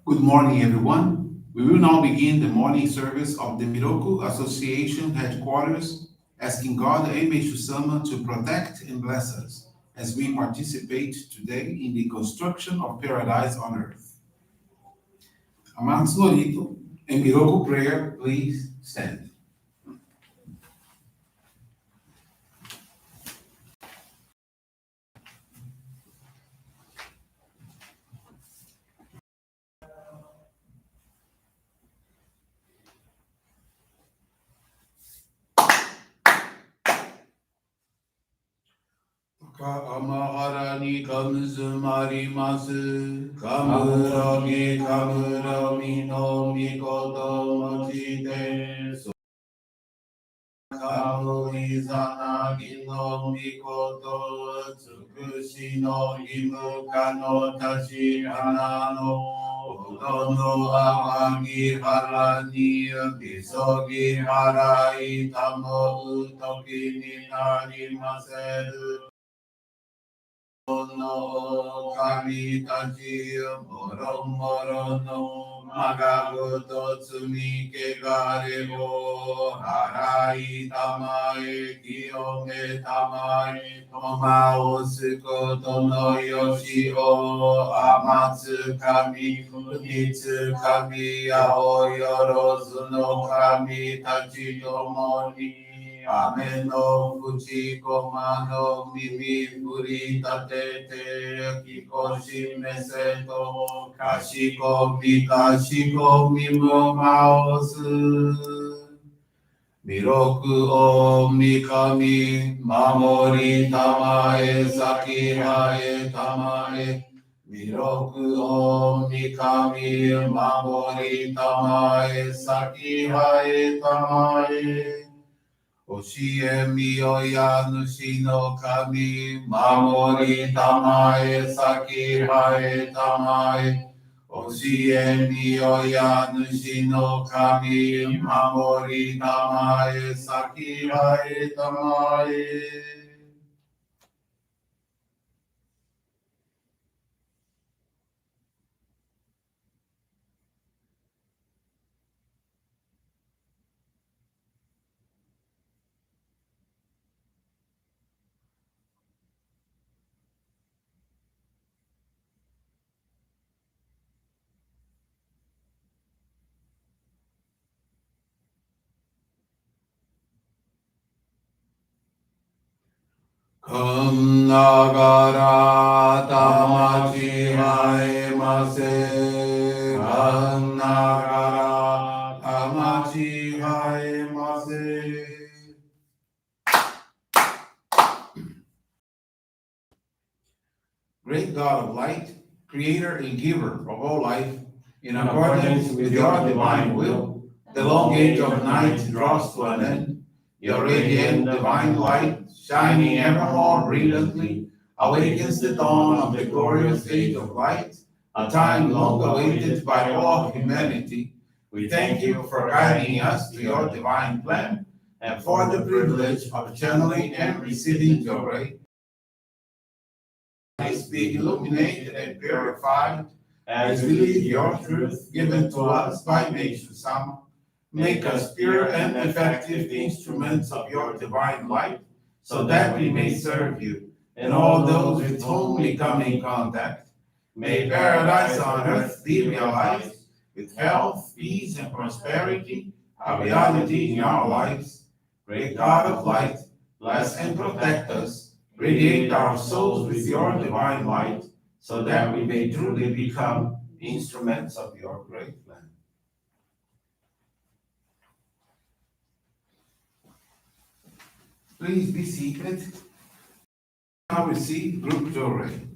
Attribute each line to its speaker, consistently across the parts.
Speaker 1: Good morning, everyone. We will now begin the morning service of the Miroku Association headquarters, asking God and Meishu-sama to protect and bless us as we participate today in the construction of paradise on earth. Amatsu-Norito and Miroku Prayer, please stand. Amaharani kamuzumarimasu, kamurogi kamuromi no mikoto mochite, kamuizana gino mikoto, tsukushi no himuka no tashi hana no, odo no awagi harani, bisogi harai tamo utoki ni narimaseru. No kami tachi moro moro no magagoto tsumi kegare go harai tamae kiyome tamae toma osuko tono yoshi o amatsu kami kunitsu kami ao yorozu no kami tachi tomoni Ame no fuchi koma no mimi furita tete kikoshi meseto kashiko mikashiko mimo maosu. Miroku o mikami mamori tamae sakihae tamae. Miroku o mikami mamori tamae sakihae tamae. Oshie miyoya nushi no kami mamori tamae sakihae tamae. Oshie miyoya nushi no kami mamori tamae sakihae tamae. Kum nagara tamachi haemase. Kum nagara tamachi haemase. Great God of light, creator and giver of all life, in accordance with your divine will, the long age of night draws to an end. Your radiant divine light, shining ever more brilliantly, awakens the dawn of the glorious age of light, a time long awaited by all humanity. We thank you for guiding us to your divine plan and for the privilege of channeling and receiving Johrei. Be illuminated and purified as we live your truth given to us by Meishu-sama. Make us pure and effective instruments of your divine light, so that we may serve you and all those with whom we come in contact. May paradise on earth be realized with health, peace, and prosperity, a reality in our lives. Great God of light, bless and protect us. Radiate our souls with your divine light, so that we may truly become instruments of your great plan. Please be seated. Now receive group Johrei.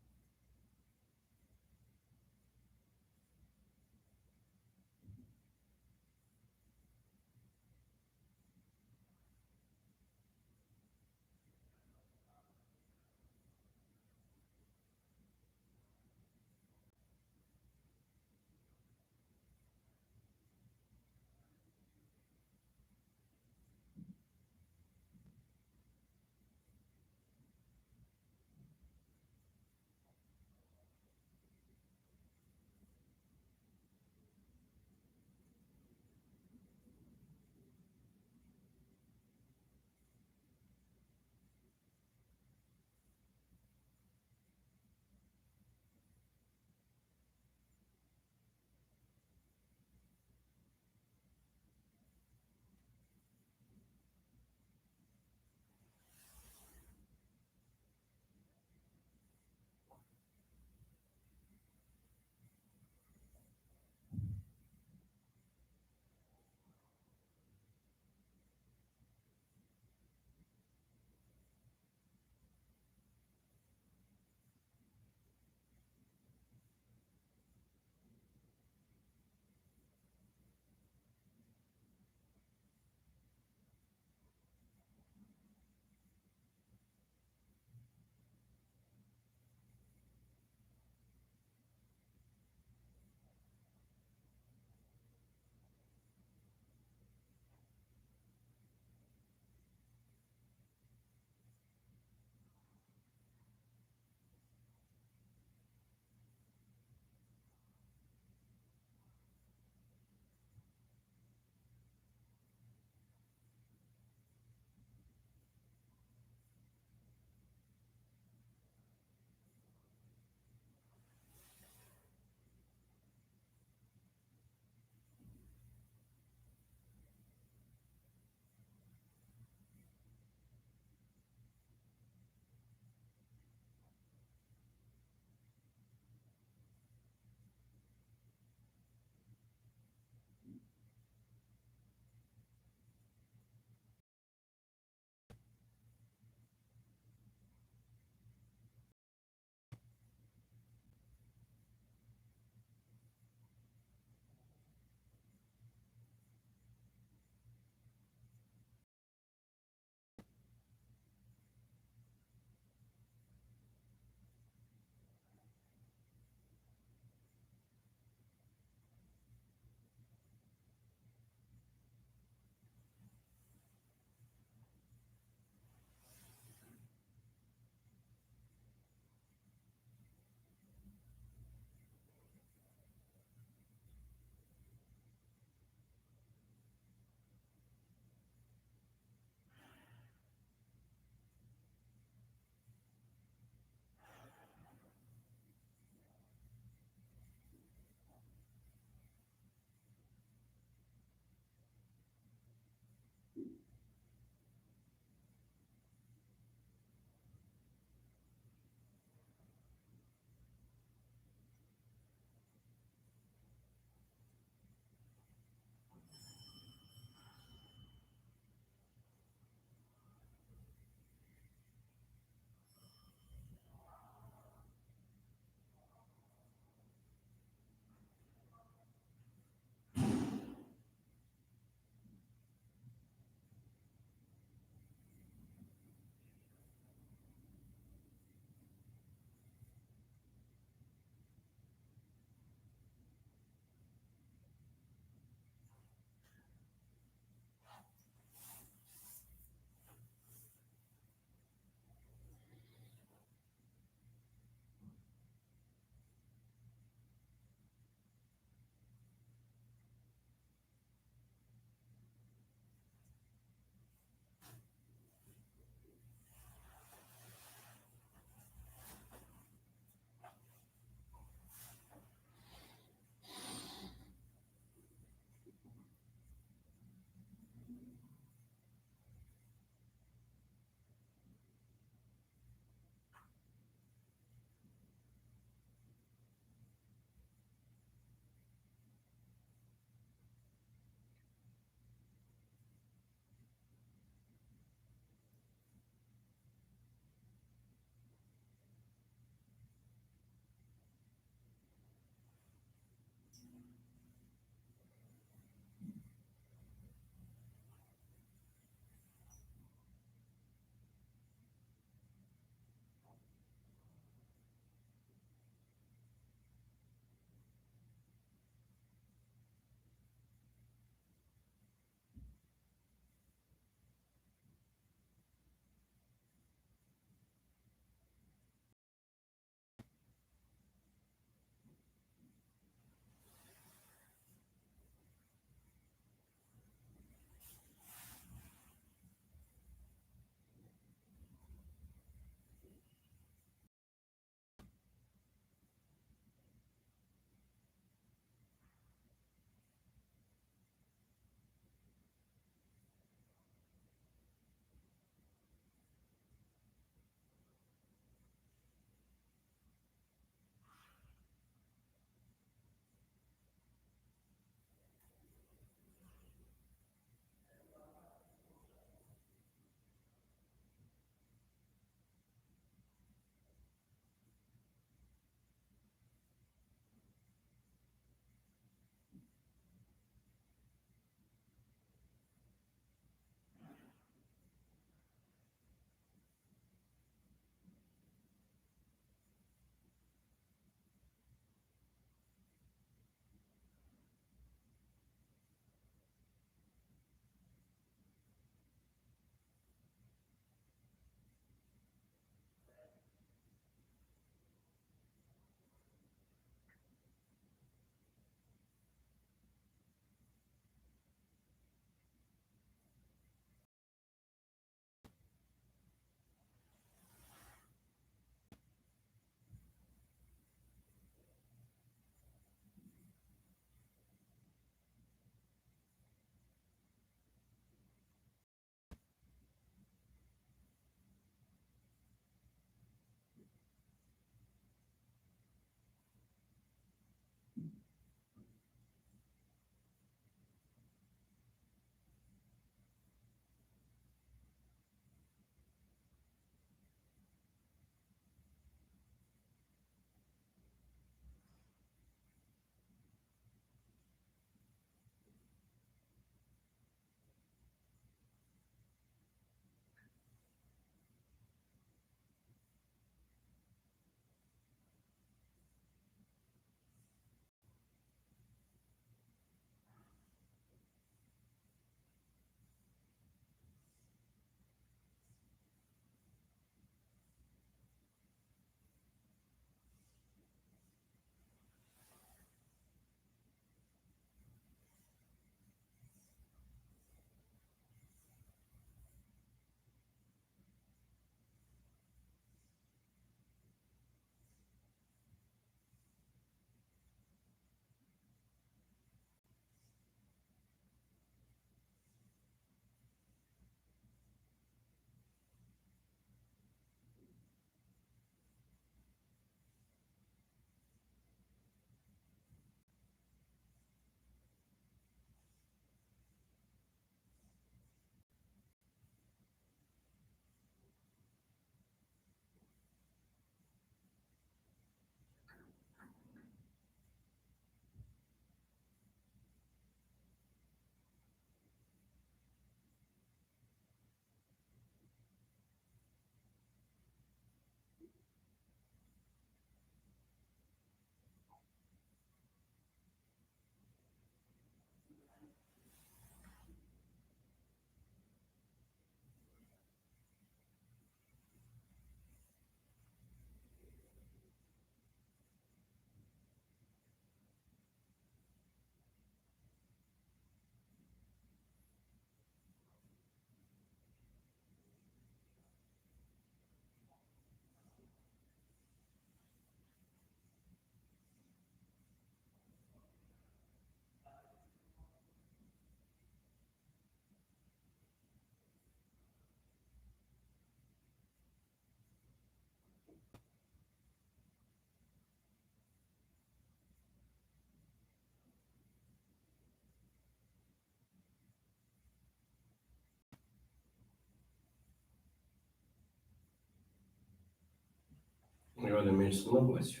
Speaker 2: Meishu-sama, bless you.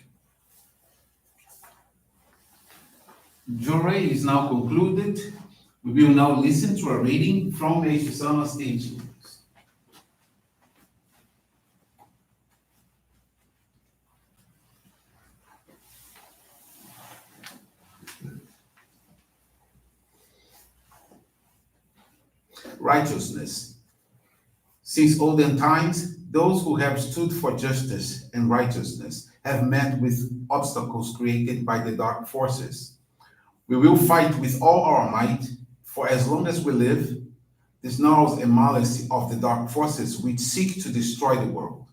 Speaker 1: Johrei is now concluded. We will now listen to a reading from Meishu-sama's teachings. Righteousness. Since olden times, those who have stood for justice and righteousness have met with obstacles created by the dark forces. We will fight with all our might, for as long as we live, the snarls and malice of the dark forces which seek to destroy the world.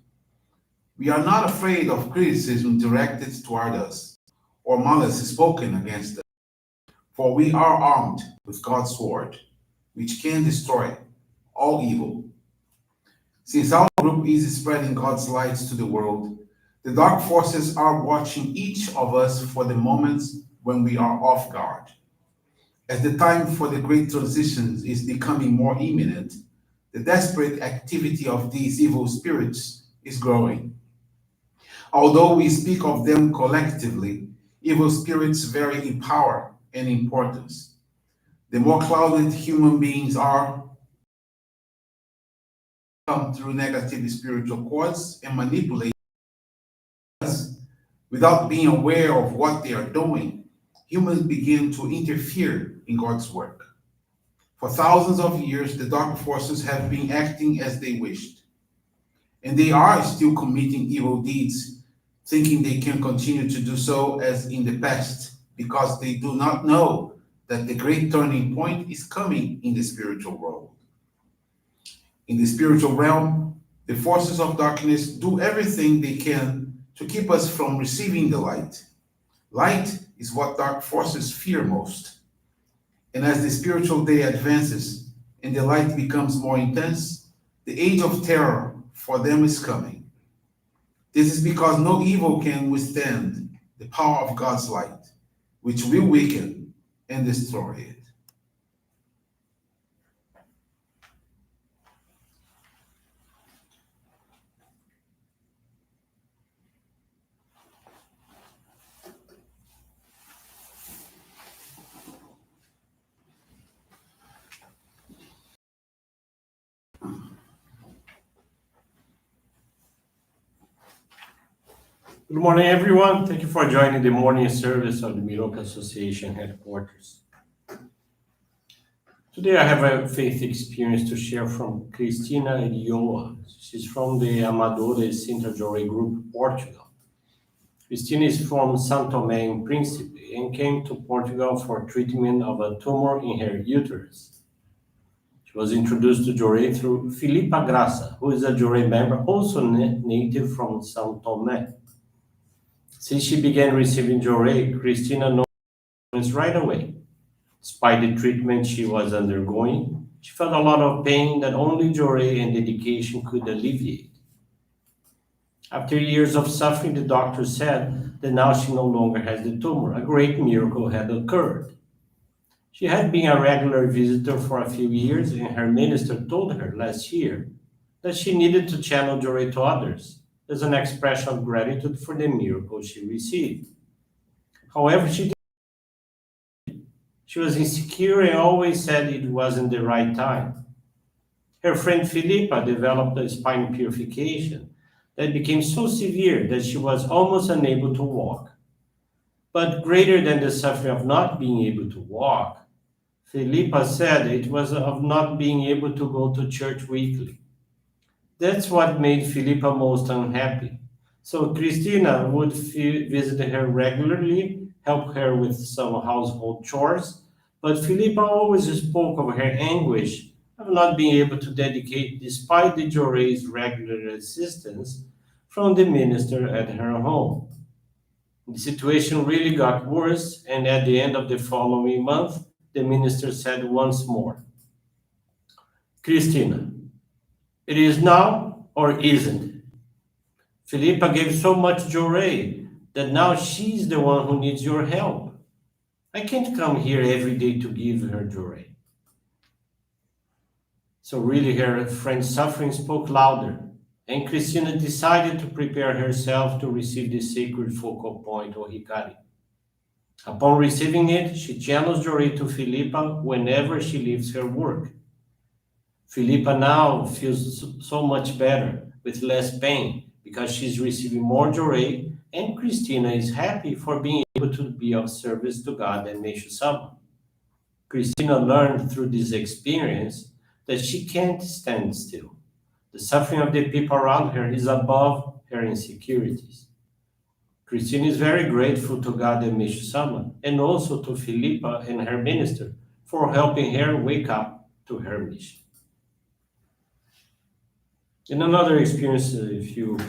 Speaker 1: We are not afraid of criticism directed toward us, or malice spoken against us, for we are armed with God's sword, which can destroy all evil. Since our group is spreading God's light to the world, the dark forces are watching each of us for the moments when we are off guard. As the time for the great transitions is becoming more imminent, the desperate activity of these evil spirits is growing. Although we speak of them collectively, evil spirits vary in power and importance. The more clouded human beings are, come through negative spiritual cords and manipulate us without being aware of what they are doing. Humans begin to interfere in God's work. For thousands of years, the dark forces have been acting as they wished, and they are still committing evil deeds, thinking they can continue to do so as in the past, because they do not know that the great turning point is coming in the spiritual world. In the spiritual realm, the forces of darkness do everything they can to keep us from receiving the light. Light is what dark forces fear most. And as the spiritual day advances and the light becomes more intense, the age of terror for them is coming. This is because no evil can withstand the power of God's light, which will weaken and destroy it.
Speaker 2: Good morning, everyone. Thank you for joining the morning service of the Miroku Association headquarters. Today I have a faith experience to share from Cristina Elioa. She's from the Amadores Centro Johrei Group, Portugal. Cristina is from São Tomé and Príncipe and came to Portugal for treatment of a tumor in her uterus. She was introduced to Johrei through Filipa Graça, who is a Johrei member, also native from São Tomé. Since she began receiving Johrei, Cristina noticed right away. Despite the treatment she was undergoing, she felt a lot of pain that only Johrei and dedication could alleviate. After years of suffering, the doctor said that now she no longer has the tumor. A great miracle had occurred. She had been a regular visitor for a few years, and her minister told her last year that she needed to channel Johrei to others as an expression of gratitude for the miracle she received. However, she was insecure and always said it wasn't the right time. Her friend Filipa developed a spine purification that became so severe that she was almost unable to walk. But greater than the suffering of not being able to walk, Filipa said it was of not being able to go to church weekly. That's what made Filipa most unhappy. So Cristina would visit her regularly, help her with some household chores, but Filipa always spoke of her anguish of not being able to dedicate despite the Johrei's regular assistance from the minister at her home. The situation really got worse, and at the end of the following month, the minister said once more, Cristina, it is now or isn't. Filipa gave so much Johrei that now she's the one who needs your help. I can't come here every day to give her Johrei. So really her friend's suffering spoke louder. and Christina decided to prepare herself to receive the sacred focal point or Hikari. Upon receiving it, she channels Johrei to Filipa whenever she leaves her work. Filipa now feels so much better, with less pain, because she's receiving more Johrei, and Christina is happy for being able to be of service to God and Meishu-sama. Christina learned through this experience that she can't stand still. The suffering of the people around her is above her insecurities. Christina is very grateful to God and Meishu-sama, and also to Filipa and her minister for helping her wake up to her mission. And another experience, if you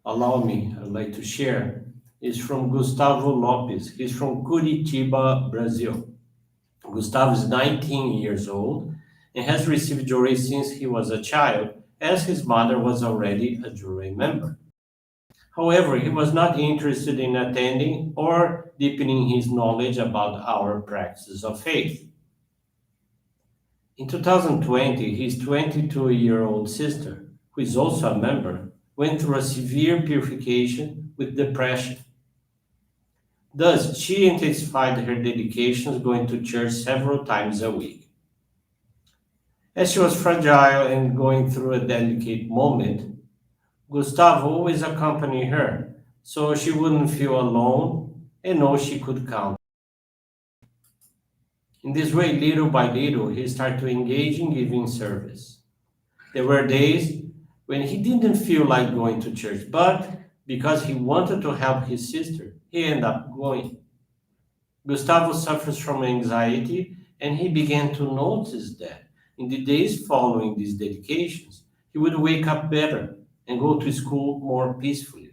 Speaker 2: allow me, I'd like to share, is from Gustavo Lopes. He's from Curitiba, Brazil. Gustavo is 19 years old and has received Johrei since he was a child, as his mother was already a Johrei member. However, he was not interested in attending or deepening his knowledge about our practices of faith. In 2020, his 22-year-old sister, who is also a member, went through a severe purification with depression. Thus, she intensified her dedications, going to church several times a week. As she was fragile and going through a delicate moment, Gustavo always accompanied her, so she wouldn't feel alone and know she could count. In this way, little by little, he started to engage in giving service. There were days when he didn't feel like going to church, but because he wanted to help his sister, he ended up going. Gustavo suffers from anxiety, and he began to notice that in the days following these dedications, he would wake up better and go to school more peacefully.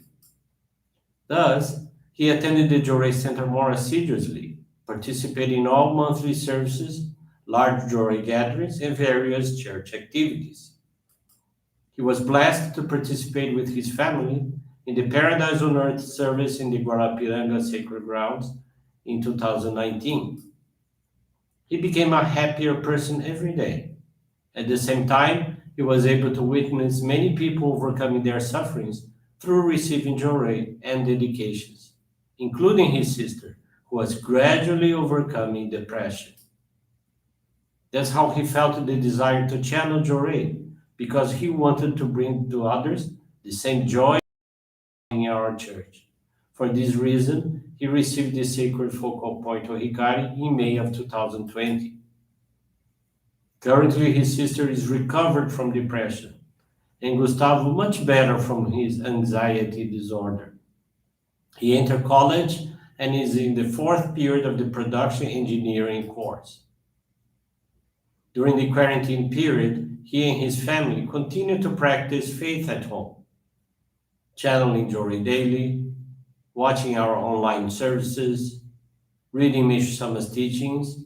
Speaker 2: Thus, he attended the Johrei Center more assiduously, participating in all monthly services, large Johrei gatherings, and various church activities. He was blessed to participate with his family in the Paradise on Earth service in the Guarapiranga Sacred Grounds in 2019. He became a happier person every day. At the same time, he was able to witness many people overcoming their sufferings through receiving Johrei and dedications, including his sister, who was gradually overcoming depression. That's how he felt the desire to channel Johrei, because he wanted to bring to others the same joy in our church. For this reason, he received the sacred focal point of Hikari in May of 2020. Currently, his sister is recovered from depression, and Gustavo much better from his anxiety disorder. He entered college and is in the fourth period of the production engineering course. During the quarantine period, he and his family continue to practice faith at home, channeling Johrei daily, watching our online services, reading Meishu-sama's teachings,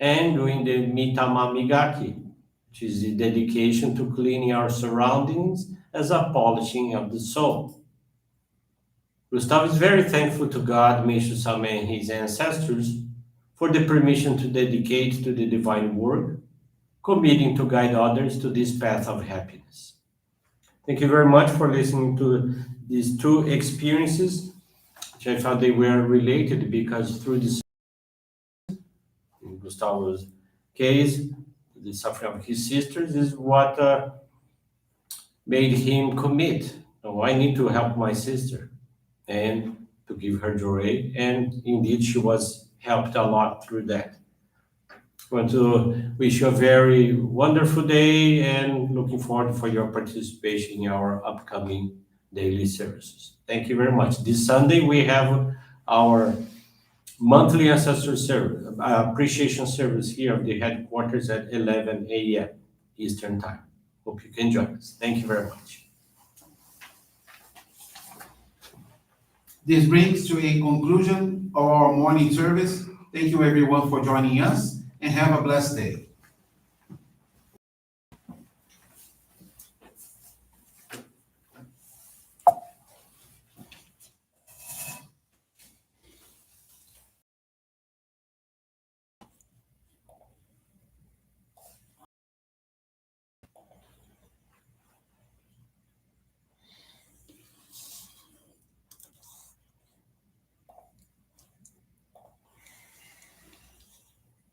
Speaker 2: and doing the Mitama Migaki, which is the dedication to cleaning our surroundings as a polishing of the soul. Gustavo is very thankful to God, Meishu-sama, and his ancestors for the permission to dedicate to the divine work, committing to guide others to this path of happiness. Thank you very much for listening to these two experiences, which I thought they were related because through this, in Gustavo's case, the suffering of his sisters is what made him commit. Oh, I need to help my sister and to give her Johrei, and indeed she was helped a lot through that. I want to wish you a very wonderful day and looking forward for your participation in our upcoming daily services. Thank you very much. This Sunday we have our monthly ancestor service, appreciation service here at the headquarters at 11 a.m. Eastern Time. Hope you can join us. Thank you very much.
Speaker 1: This brings to a conclusion of our morning service. Thank you everyone for joining us and have a blessed day.